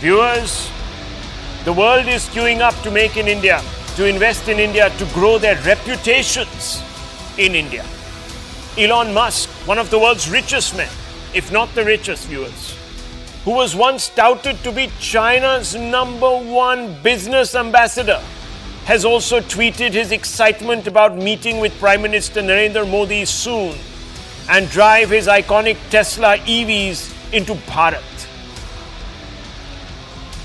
Viewers, the world is queuing up to make in India, to invest in India, to grow their reputations in India. Elon Musk, one of the world's richest men, if not the richest, viewers, who was once touted to be China's #1 business ambassador, has also tweeted his excitement about meeting with Prime Minister Narendra Modi soon and drive his iconic Tesla EVs into Bharat.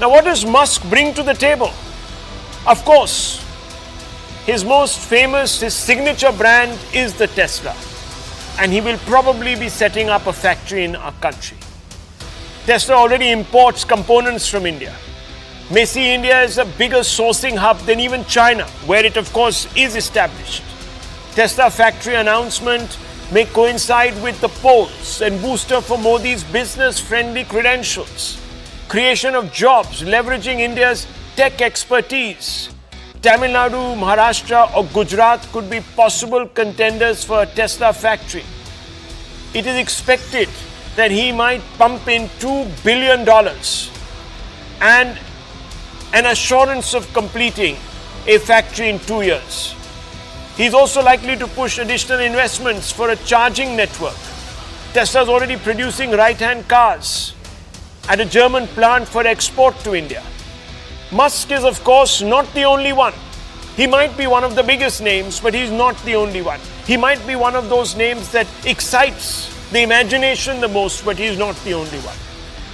Now, what does Musk bring to the table? Of course, his most famous, his signature brand is the Tesla, and he will probably be setting up a factory in our country. Tesla already imports components from India. May see India as a bigger sourcing hub than even China, where it of course is established. Tesla factory announcement may coincide with the polls and booster for Modi's business-friendly credentials. Creation of jobs leveraging India's tech expertise. Tamil Nadu, Maharashtra or Gujarat could be possible contenders for a Tesla factory. It is expected that he might pump in $2 billion and an assurance of completing a factory in 2 years. He's also likely to push additional investments for a charging network. Tesla is already producing right-hand cars at a German plant for export to India. Musk is of course not the only one. He might be one of the biggest names, but he's not the only one. He might be one of those names that excites the imagination the most, but he's not the only one.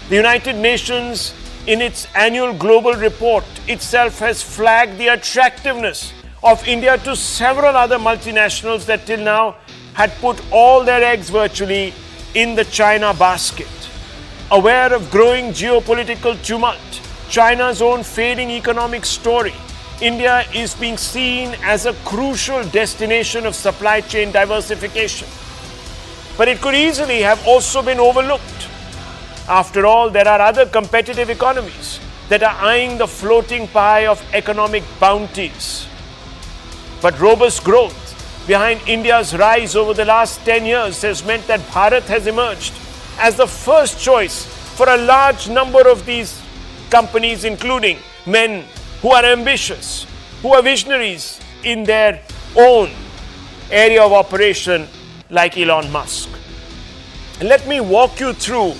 The United Nations, in its annual global report itself, has flagged the attractiveness of India to several other multinationals that till now had put all their eggs virtually in the China basket. Aware of growing geopolitical tumult, China's own fading economic story, India is being seen as a crucial destination of supply chain diversification. But it could easily have also been overlooked. After all, there are other competitive economies that are eyeing the floating pie of economic bounties. But robust growth behind India's rise over the last 10 years has meant that Bharat has emerged as the first choice for a large number of these companies, including men who are ambitious, who are visionaries in their own area of operation, like Elon Musk. Let me walk you through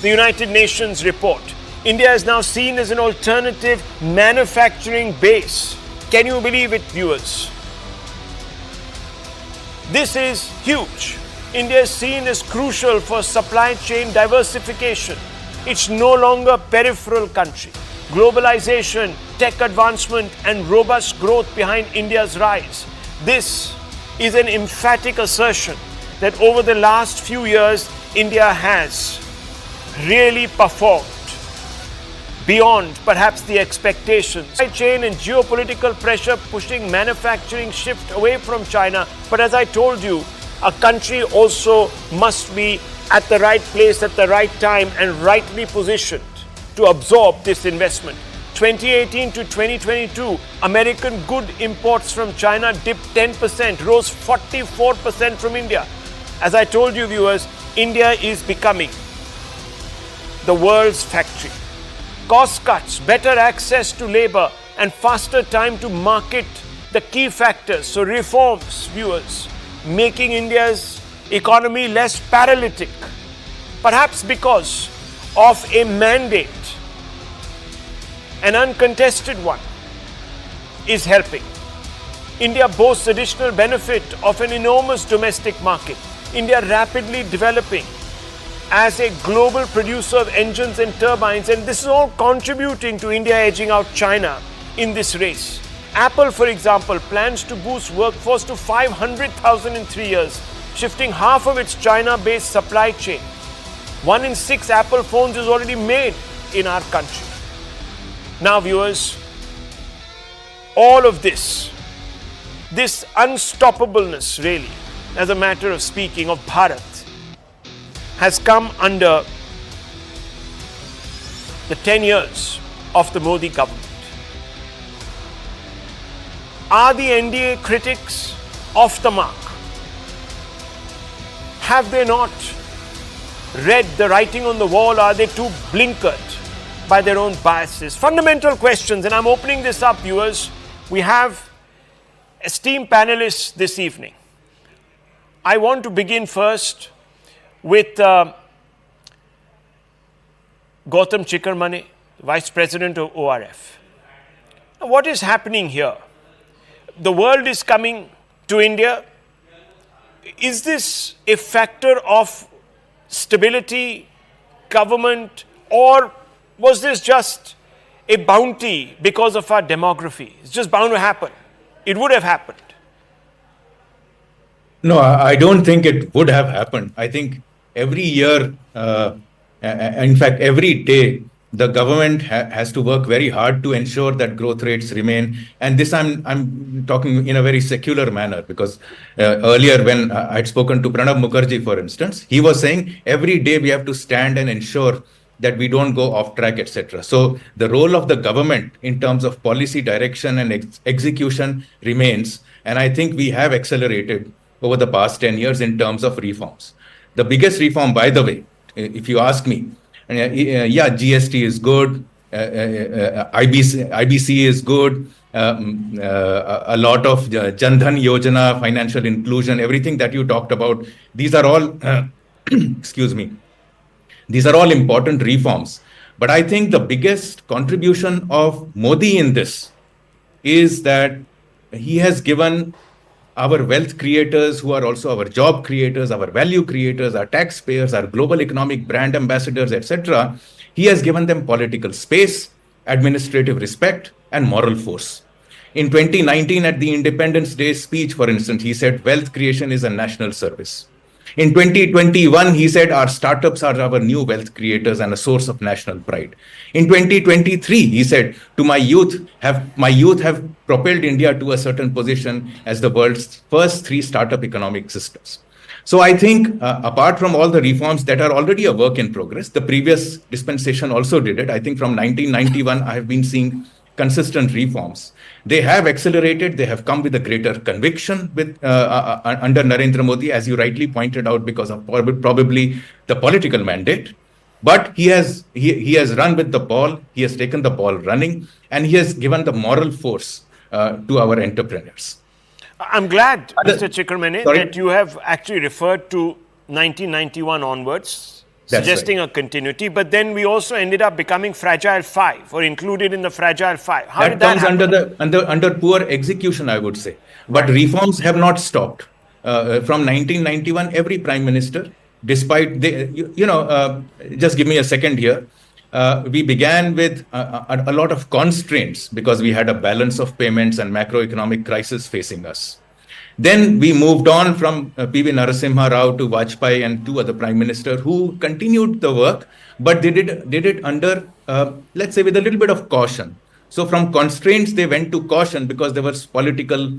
the United Nations report. India is now seen as an alternative manufacturing base. Can you believe it, viewers? This is huge. India is seen as crucial for supply chain diversification. It's no longer a peripheral country. Globalization, tech advancement, and robust growth behind India's rise. This is an emphatic assertion that over the last few years, India has really performed beyond perhaps the expectations. Supply chain and geopolitical pressure pushing manufacturing shift away from China. But as I told you, a country also must be at the right place at the right time and rightly positioned to absorb this investment. 2018 to 2022, American good imports from China dipped 10%, rose 44% from India. As I told you, viewers, India is becoming the world's factory. Cost cuts, better access to labor, and faster time to market, the key factors. So reforms, viewers, making India's economy less paralytic, perhaps because of a mandate, an uncontested one, is helping. India boasts additional benefit of an enormous domestic market. India rapidly developing as a global producer of engines and turbines, and this is all contributing to India edging out China in this race. Apple, for example, plans to boost workforce to 500,000 in 3 years, shifting half of its China-based supply chain. 1 in 6 Apple phones is already made in our country. Now, viewers, all of this unstoppableness, really, as a matter of speaking, of Bharat, has come under the 10 years of the Modi government. Are the NDA critics off the mark? Have they not read the writing on the wall? Are they too blinkered? by their own biases. Fundamental questions, and I'm opening this up, viewers. We have esteemed panelists this evening. I want to begin first with Gautam Chikkarmane, Vice President of ORF. Now, what is happening here? The world is coming to India. Is this a factor of stability, government, or was this just a bounty because of our demography? It's just bound to happen. It would have happened. No, I don't think it would have happened. I think every year, in fact, every day, the government has to work very hard to ensure that growth rates remain. And this I'm talking in a very secular manner, because earlier when I'd spoken to Pranab Mukherjee, for instance, he was saying every day we have to stand and ensure that we don't go off track, etc. So the role of the government in terms of policy direction and execution remains. And I think we have accelerated over the past 10 years in terms of reforms. The biggest reform, by the way, if you ask me, GST is good, IBC is good, a lot of Jan Dhan Yojana, financial inclusion, everything that you talked about, these are all, excuse me, these are all important reforms. But I think the biggest contribution of Modi in this is that he has given our wealth creators, who are also our job creators, our value creators, our taxpayers, our global economic brand ambassadors, etc., he has given them political space, administrative respect, and moral force. In 2019, at the Independence Day speech, for instance, he said wealth creation is a national service. In 2021, he said our startups are our new wealth creators and a source of national pride. In 2023, he said, to my youth have propelled India to a certain position as the world's first 3 startup economic systems. So I think apart from all the reforms that are already a work in progress, the previous dispensation also did it. I think from 1991, I have been seeing consistent reforms. They have accelerated. They have come with a greater conviction with under Narendra Modi, as you rightly pointed out, because of probably the political mandate. But he has run with the ball. He has taken the ball running, and he has given the moral force to our entrepreneurs. I'm glad, Mr. Chikkarmane, that you have actually referred to 1991 onwards, suggesting a continuity, but then we also ended up becoming Fragile 5 or included in the Fragile 5. How did that comes under poor execution, I would say. But reforms have not stopped. From 1991, every prime minister, despite, just give me a second here. We began with a lot of constraints because we had a balance of payments and macroeconomic crisis facing us. Then we moved on from P.V. Narasimha Rao to Vajpayee and 2 other prime ministers who continued the work, but they did it under, let's say, with a little bit of caution. So from constraints, they went to caution because there was political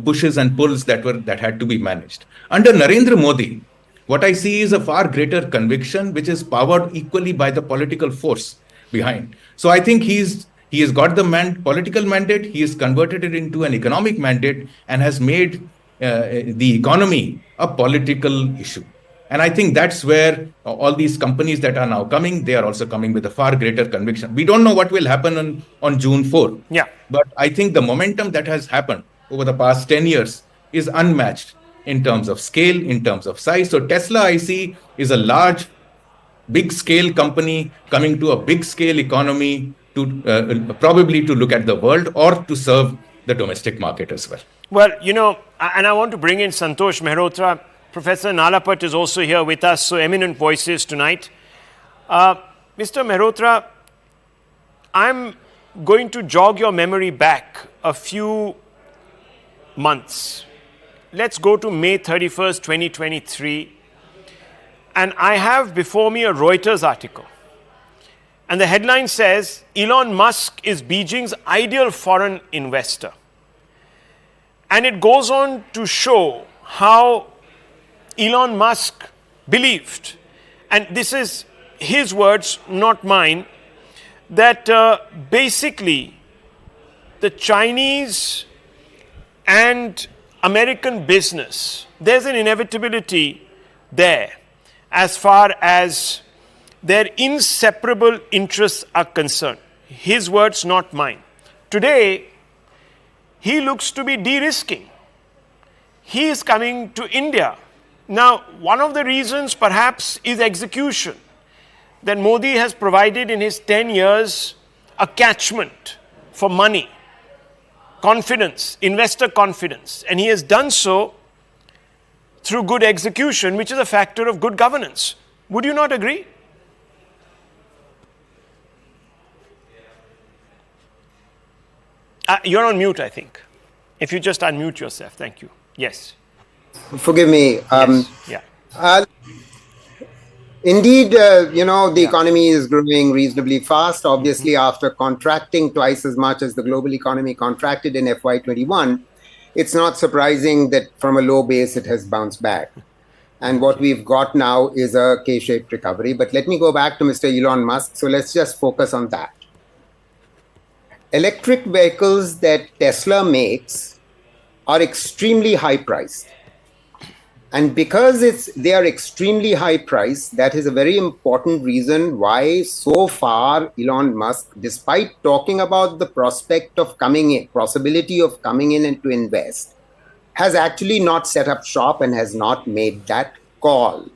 pushes and pulls that had to be managed. Under Narendra Modi, what I see is a far greater conviction, which is powered equally by the political force behind. So I think he has got the political mandate, he has converted it into an economic mandate and has made the economy a political issue. And I think that's where all these companies that are now coming, they are also coming with a far greater conviction. We don't know what will happen on June 4th. Yeah. But I think the momentum that has happened over the past 10 years is unmatched in terms of scale, in terms of size. So Tesla, I see, is a large, big scale company coming to a big scale economy to probably to look at the world or to serve the domestic market as well. Well, and I want to bring in Santosh Mehrotra. Professor Nalapat is also here with us, so eminent voices tonight. Mr. Mehrotra, I'm going to jog your memory back a few months. Let's go to May 31st, 2023. And I have before me a Reuters article. And the headline says, Elon Musk is Beijing's ideal foreign investor. And it goes on to show how Elon Musk believed, and this is his words, not mine, that basically the Chinese and American business, there's an inevitability there as far as their inseparable interests are concerned. His words, not mine. Today, he looks to be de-risking. He is coming to India. Now, one of the reasons perhaps is execution. That Modi has provided in his 10 years a catchment for money, confidence, investor confidence. And he has done so through good execution, which is a factor of good governance. Would you not agree? You're on mute, I think. If you just unmute yourself. Thank you. Yes. Forgive me. Yes. Yeah. Indeed, the economy is growing reasonably fast. Obviously, after contracting twice as much as the global economy contracted in FY21, it's not surprising that from a low base, it has bounced back. And what we've got now is a K-shaped recovery. But let me go back to Mr. Elon Musk. So let's just focus on that. Electric vehicles that Tesla makes are extremely high priced. And because they are extremely high priced, that is a very important reason why so far Elon Musk, despite talking about the possibility of coming in and to invest, has actually not set up shop and has not made that call.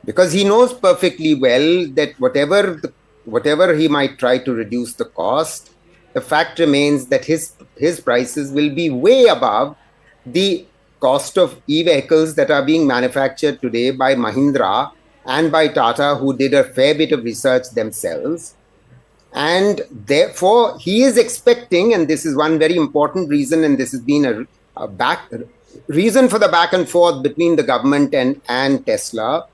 Because he knows perfectly well that whatever he might try to reduce the cost, the fact remains that his prices will be way above the cost of e-vehicles that are being manufactured today by Mahindra and by Tata, who did a fair bit of research themselves. And therefore, he is expecting, and this is one very important reason, and this has been a reason for the back and forth between the government and Tesla,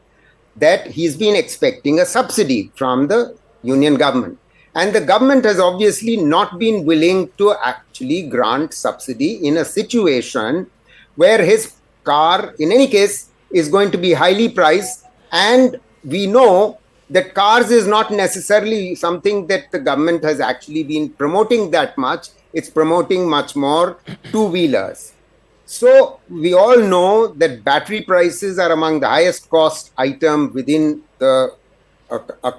that he's been expecting a subsidy from the union government. And the government has obviously not been willing to actually grant subsidy in a situation where his car, in any case, is going to be highly priced. And we know that cars is not necessarily something that the government has actually been promoting that much. It's promoting much more two-wheelers. So we all know that battery prices are among the highest cost item within a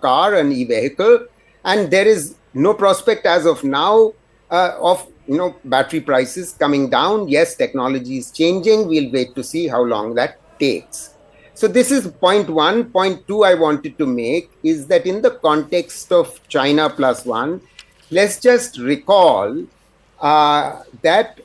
car, an e-vehicle. And there is no prospect as of now of battery prices coming down. Yes, technology is changing. We'll wait to see how long that takes. So this is point one. Point two I wanted to make is that in the context of China plus one, let's just recall that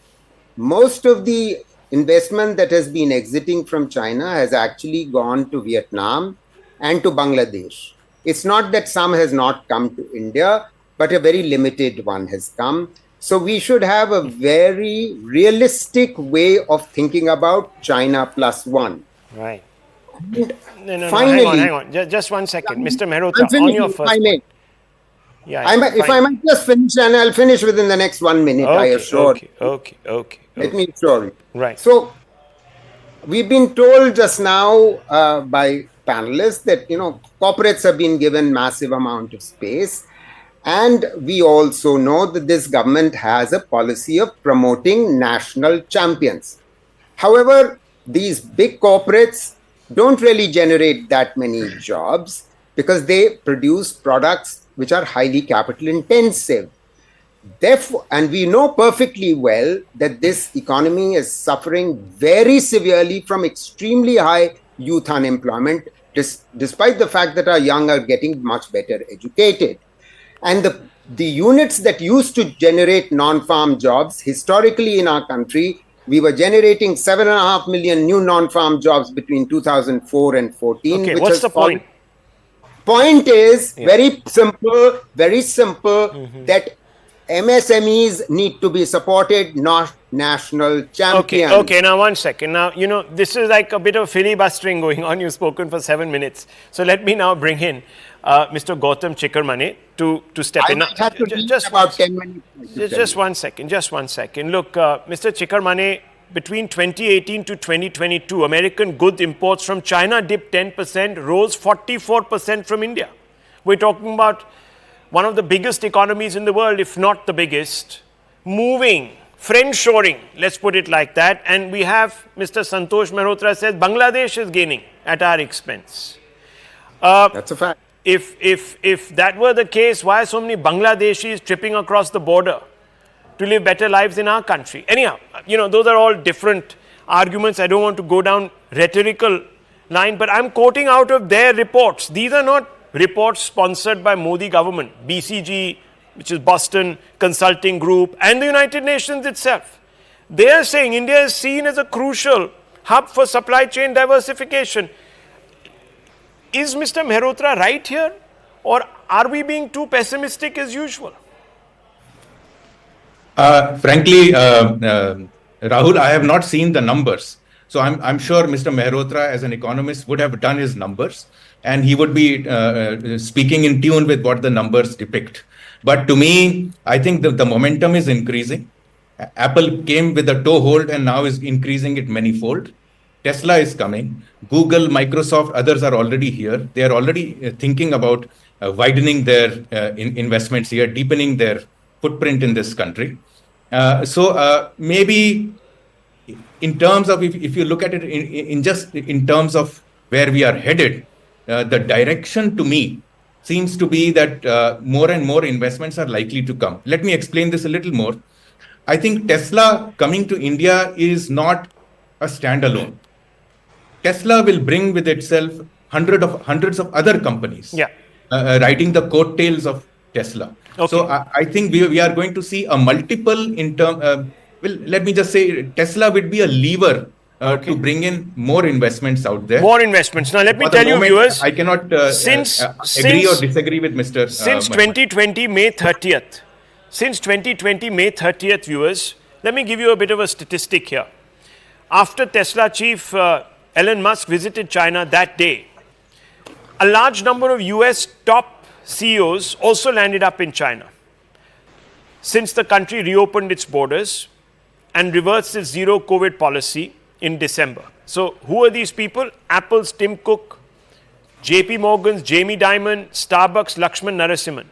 most of the investment that has been exiting from China has actually gone to Vietnam and to Bangladesh. It's not that some has not come to India, but a very limited one has come. So we should have a very realistic way of thinking about China plus one. Right. No, finally, hang on. Just 1 second. Mr. Mehrotra, on your first point. Yeah, if I might just finish, and I'll finish within the next 1 minute, I assure you. Okay. Let me assure you. Right. So we've been told just now by panelists that, corporates have been given massive amount of space. And we also know that this government has a policy of promoting national champions. However, these big corporates don't really generate that many jobs because they produce products which are highly capital intensive. Therefore, and we know perfectly well that this economy is suffering very severely from extremely high youth unemployment, despite the fact that our young are getting much better educated. And the units that used to generate non-farm jobs, historically in our country, we were generating 7.5 million new non-farm jobs between 2004 and 14. Okay, what's the point? Point is very simple, that MSMEs need to be supported, not national champions. Okay, now 1 second. Now, this is like a bit of filibustering going on. You've spoken for 7 minutes. So let me now bring in Mr. Gautam Chikkarmane to step in. Just 1 second. Look, Mr. Chikkarmane, between 2018 to 2022, American goods imports from China dipped 10%, rose 44% from India. We're talking about one of the biggest economies in the world, if not the biggest, moving, friend-shoring, let's put it like that. And we have Mr. Santosh Mehrotra says Bangladesh is gaining at our expense. That's a fact. If that were the case, why are so many Bangladeshis tripping across the border to live better lives in our country? Anyhow, those are all different arguments. I don't want to go down rhetorical line, but I'm quoting out of their reports. These are not reports sponsored by Modi government, BCG, which is Boston Consulting Group, and the United Nations itself. They are saying India is seen as a crucial hub for supply chain diversification. Is Mr. Mehrotra right here, or are we being too pessimistic as usual? Frankly, Rahul, I have not seen the numbers. So I'm sure Mr. Mehrotra, as an economist, would have done his numbers, and he would be speaking in tune with what the numbers depict. But to me, I think the momentum is increasing. Apple came with a toehold and now is increasing it manyfold. Tesla is coming. Google, Microsoft, others are already here. They are already thinking about widening their investments here, deepening their footprint in this country. So maybe in terms of, if you look at it in terms of where we are headed, the direction to me seems to be that more and more investments are likely to come. Let me explain this a little more. I think Tesla coming to India is not a standalone. Tesla will bring with itself hundreds of other companies riding the coattails of Tesla. Okay. So I think we are going to see a multiple in term. Well, let me just say Tesla would be a lever to bring in more investments out there. More investments. Now, let me tell you, viewers, I cannot agree or disagree with Mr. Since 2020, May 30th. Since 2020, May 30th, viewers, let me give you a bit of a statistic here. After Tesla chief Elon Musk visited China that day, a large number of US top CEOs also landed up in China. Since the country reopened its borders and reversed its zero COVID policy in December. So who are these people? Apple's Tim Cook, JP Morgan's Jamie Dimon, Starbucks Lakshman Narasimhan.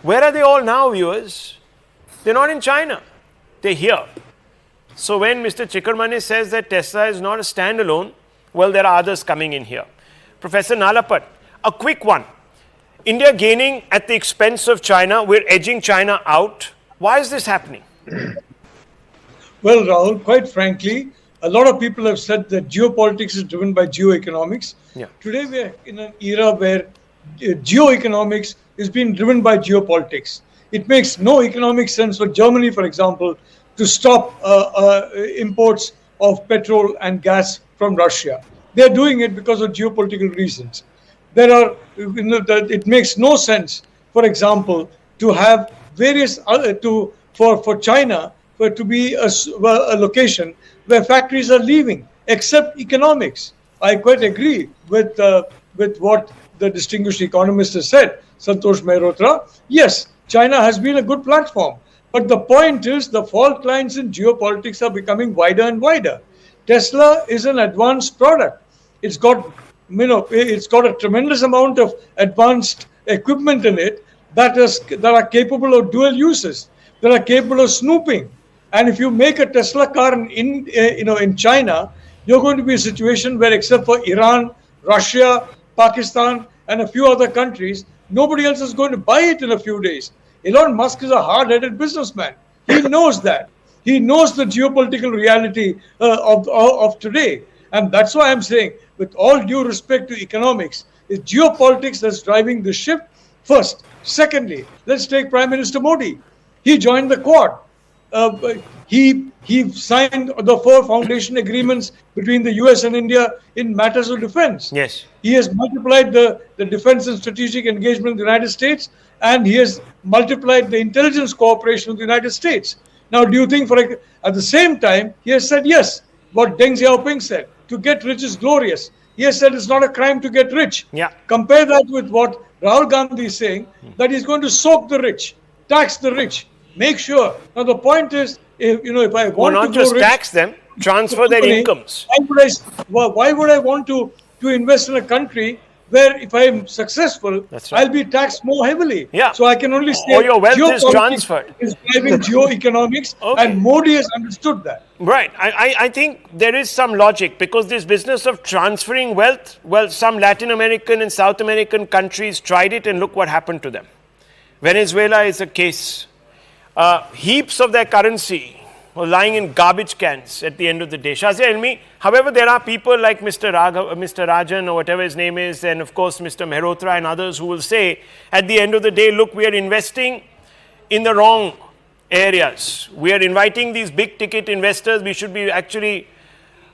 Where are they all now, viewers? They're not in China. They're here. So when Mr. Chikkarmane says that Tesla is not a standalone, well, there are others coming in here. Professor Nalapat, a quick one. India gaining at the expense of China. We're edging China out. Why is this happening? Well, Rahul, quite frankly, a lot of people have said that geopolitics is driven by geoeconomics. Yeah. Today, we're in an era where geoeconomics is being driven by geopolitics. It makes no economic sense for Germany, for example, to stop imports of petrol and gas from Russia. They're doing it because of geopolitical reasons. It makes no sense, for example, to have various for China to be a location where factories are leaving, except economics. I quite agree with what the distinguished economist has said, Santosh Mehrotra. Yes, China has been a good platform. But the point is the fault lines in geopolitics are becoming wider and wider. Tesla is an advanced product. It's got a tremendous amount of advanced equipment in it that are capable of dual uses, that are capable of snooping. And if you make a Tesla car in China, you're going to be a situation where, except for Iran, Russia, Pakistan, and a few other countries, nobody else is going to buy it in a few days. Elon Musk is a hard-headed businessman. He knows that. He knows the geopolitical reality of today. And that's why I'm saying, with all due respect to economics, it's geopolitics that's driving the ship first. Secondly, let's take Prime Minister Modi. He joined the Quad. He signed the 4 foundation agreements between the US and India in matters of defense. Yes. He has multiplied the defense and strategic engagement of the United States, and he has multiplied the intelligence cooperation with the United States. Now, do you think, at the same time, he has said, yes, what Deng Xiaoping said, to get rich is glorious. He has said it's not a crime to get rich. Yeah. Compare that with what Rahul Gandhi is saying, that he's going to soak the rich, tax the rich. Make sure. Now, the point is, if I want to not just tax them, transfer their incomes. Why would I want to invest in a country where, if I am successful, right, I'll be taxed more heavily? Yeah. So I can only say your wealth is transferred. Is driving geoeconomics, and Modi has understood that. Right. I think there is some logic because this business of transferring wealth, well, some Latin American and South American countries tried it and look what happened to them. Venezuela is a case. Heaps of their currency were lying in garbage cans at the end of the day. Shazia Ilmi, however, there are people like Mr. Rajan or whatever his name is, and of course Mr. Mehrotra and others who will say, at the end of the day, look, we are investing in the wrong areas. We are inviting these big ticket investors. We should be actually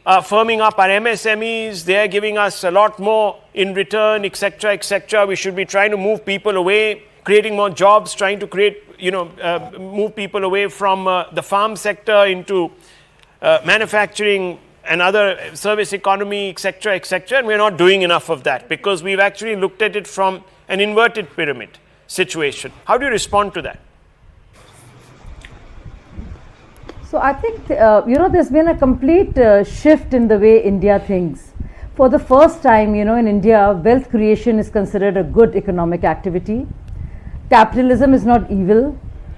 firming up our MSMEs. They are giving us a lot more in return, etc., etc. We should be trying to move people away, creating more jobs, trying to create, move people away from the farm sector into manufacturing and other service economy, etc., etc. And we're not doing enough of that because we've actually looked at it from an inverted pyramid situation. How do you respond to that? So I think, there's been a complete shift in the way India thinks. For the first time, in India, wealth creation is considered a good economic activity. Capitalism is not evil.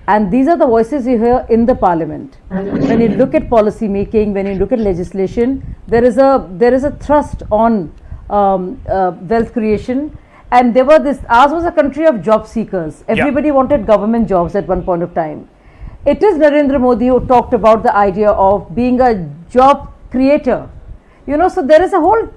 And these are the voices you hear in the parliament. When you look at policy making, when you look at legislation, there is a thrust on wealth creation. And ours was a country of job seekers. Everybody wanted government jobs at one point of time. It is Narendra Modi who talked about the idea of being a job creator. So there is a whole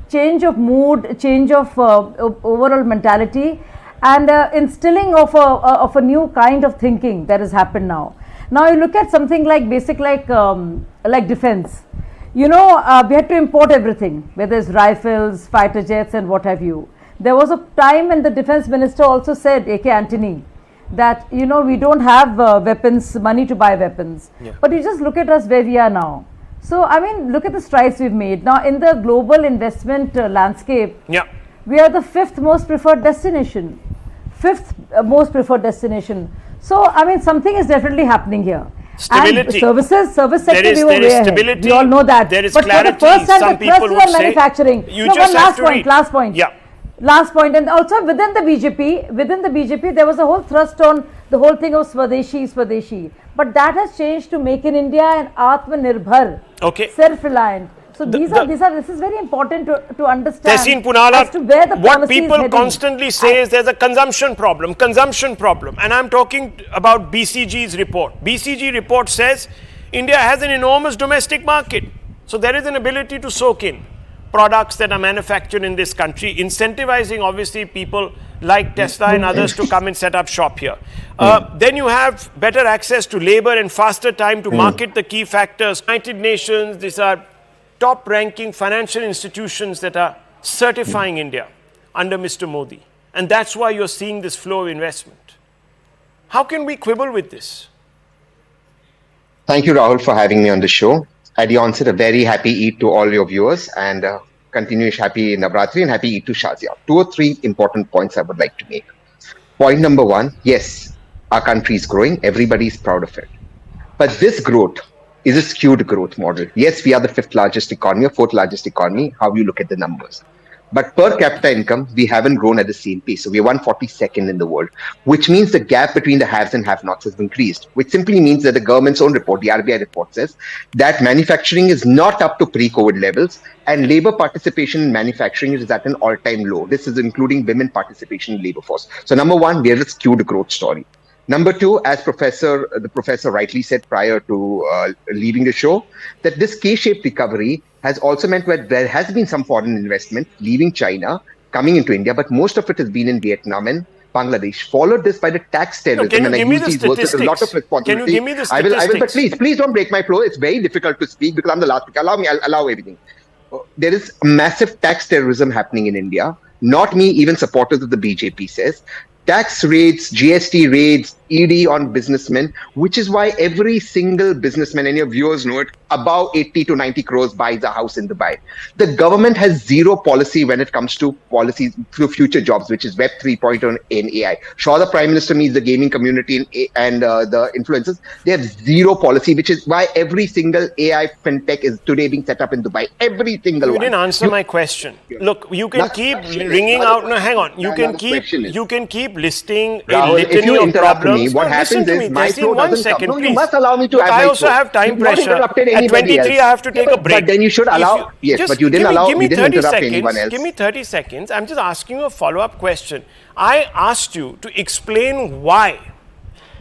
change of mood, change of overall mentality, and instilling of a new kind of thinking that has happened now. Now you look at something like like defense. We had to import everything, whether it's rifles, fighter jets, and what have you. There was a time when the defense minister also said, A.K. Antony, that we don't have money to buy weapons. But you just look at us where we are now. So look at the strides we've made. Now in the global investment landscape, we are the fifth most preferred destination. So something is definitely happening here. Stability. And service sector, we were way ahead. Stability. We all know that. There is but clarity. For the first time, Some people would say, manufacturing. You just have to read. Last point. Last point, and also within the BJP, there was a whole thrust on the whole thing of Swadeshi. But that has changed to Make in India and Atmanirbhar, self-reliant. So this is very important to understand. Tehseen Punala, as to where the what policy people is constantly say is there's a consumption problem. And I'm talking about BCG's report. BCG report says India has an enormous domestic market. So there is an ability to soak in products that are manufactured in this country, incentivizing obviously people like Tesla and others to come and set up shop here. Then you have better access to labor and faster time to market the key factors. United Nations, these are top-ranking financial institutions that are certifying India under Mr. Modi. And that's why you're seeing this flow of investment. How can we quibble with this? Thank you, Rahul, for having me on the show. At the onset, a very happy Eid to all your viewers and continuous happy Navratri and happy Eid to Shazia. 2 or 3 important points I would like to make. Point number 1, yes, our country is growing. Everybody is proud of it. But this growth is a skewed growth model. Yes, we are the 5th largest economy or 4th largest economy, how you look at the numbers. But per capita income, we haven't grown at the same pace. So we are 142nd in the world, which means the gap between the haves and have-nots has increased, which simply means that the government's own report, the RBI report, says that manufacturing is not up to pre-COVID levels and labor participation in manufacturing is at an all-time low. This is including women participation in labor force. So number 1, we have a skewed growth story. Number 2, as the professor rightly said prior to leaving the show, that this K-shaped recovery has also meant that there has been some foreign investment leaving China, coming into India, but most of it has been in Vietnam and Bangladesh, followed this by the tax terrorism. Can you give me the statistics? A lot of responsibility. Can you give me the statistics? I will, but please don't break my flow. It's very difficult to speak because I'm the last speaker. I'll allow everything. There is massive tax terrorism happening in India. Not me, even supporters of the BJP says. Tax raids, GST raids, ED on businessmen, which is why every single businessman, and your viewers know it, above 80 to 90 crores buys a house in Dubai. The government has zero policy when it comes to policies through future jobs, which is Web 3.0 and AI. Sure, the Prime Minister meets the gaming community and the influencers. They have zero policy, which is why every single AI fintech is today being set up in Dubai. Every single one. You didn't answer my question. Look, you can keep ringing out. No, hang on. You can keep keep listing Rahul, a litany if you of interrupt problems. me, what happens is my Tehseen, throat one doesn't second, come. No, please. you must allow me to Look, have I my also throat. have time You've not pressure. interrupted At anybody 23, else. I have to take a break. But then you should allow. Yes, just but you didn't allow. Give me You didn't 30 interrupt seconds. anyone else. Give me 30 seconds. I'm just asking you a follow-up question. I asked you to explain why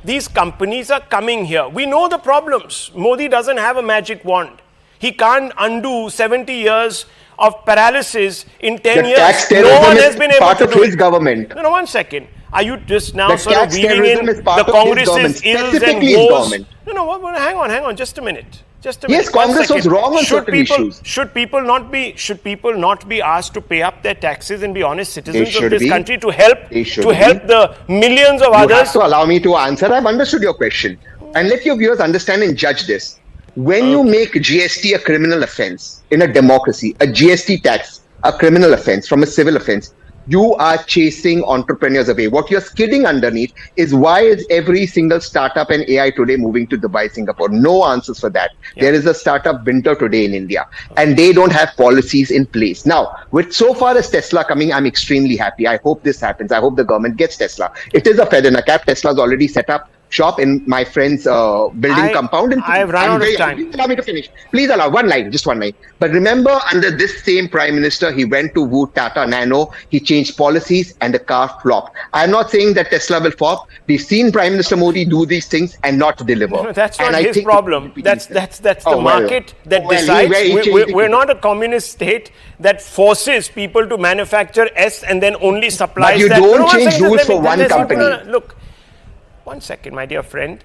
these companies are coming here. We know the problems. Modi doesn't have a magic wand. He can't undo 70 years of paralysis in 10 The years. tax No terrorism one is has been able part to of do his it. government. No, 1 second. Are you just now The sort of tax weaving terrorism in is part the of his government, Congress's ills and specifically his woes? government. No, hang on, just a minute. Yes, Congress was wrong on certain issues. Should people not be asked to pay up their taxes and be honest citizens of this be. country to help They should the millions of You others? have to allow me to answer. I've understood your question. And let your viewers understand and judge this. When you make GST a criminal offense in a democracy, a GST tax a criminal offense from a civil offense, you are chasing entrepreneurs away. What you're skidding underneath is why is every single startup and AI today moving to Dubai, Singapore? No answers for that. Yeah. There is a startup winter today in India, and they don't have policies in place. Now, with so far as Tesla coming, I'm extremely happy. I hope this happens. I hope the government gets Tesla. It is a feather in a cap. Tesla's already set up shop in my friend's building compound. I've run out of time. Please allow me to finish. Please allow one line, just one line. But remember, under this same prime minister, he went to woo Tata Nano. He changed policies, and the car flopped. I'm not saying that Tesla will flop. We've seen Prime Minister Modi do these things and not deliver. No, that's not his problem. That's the market that decides. We're not a communist state that forces people to manufacture S and then only supplies that. But you don't change rules for one company. Look. 1 second, my dear friend.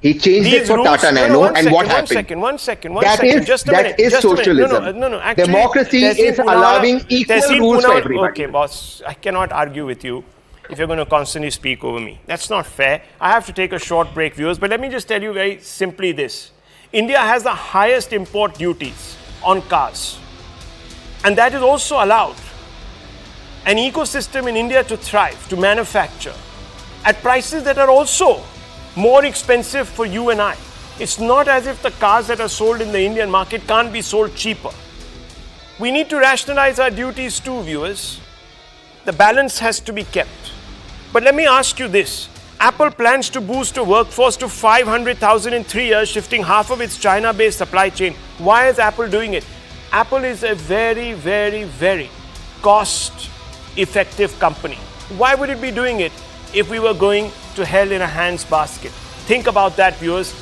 He changed it for Tata Nano, and what happened? One second. Just a minute. That is socialism. No. Actually, democracy is allowing equal rules for everybody. Okay, boss, I cannot argue with you if you're going to constantly speak over me. That's not fair. I have to take a short break, viewers, but let me just tell you very simply this. India has the highest import duties on cars, and that is also allowed an ecosystem in India to thrive, to manufacture, at prices that are also more expensive for you and I. It's not as if the cars that are sold in the Indian market can't be sold cheaper. We need to rationalize our duties too, viewers. The balance has to be kept. But let me ask you this. Apple plans to boost a workforce to 500,000 in 3 years, shifting half of its China-based supply chain. Why is Apple doing it? Apple is a very, very, very cost-effective company. Why would it be doing it if we were going to hell in a handbasket? Think about that, viewers.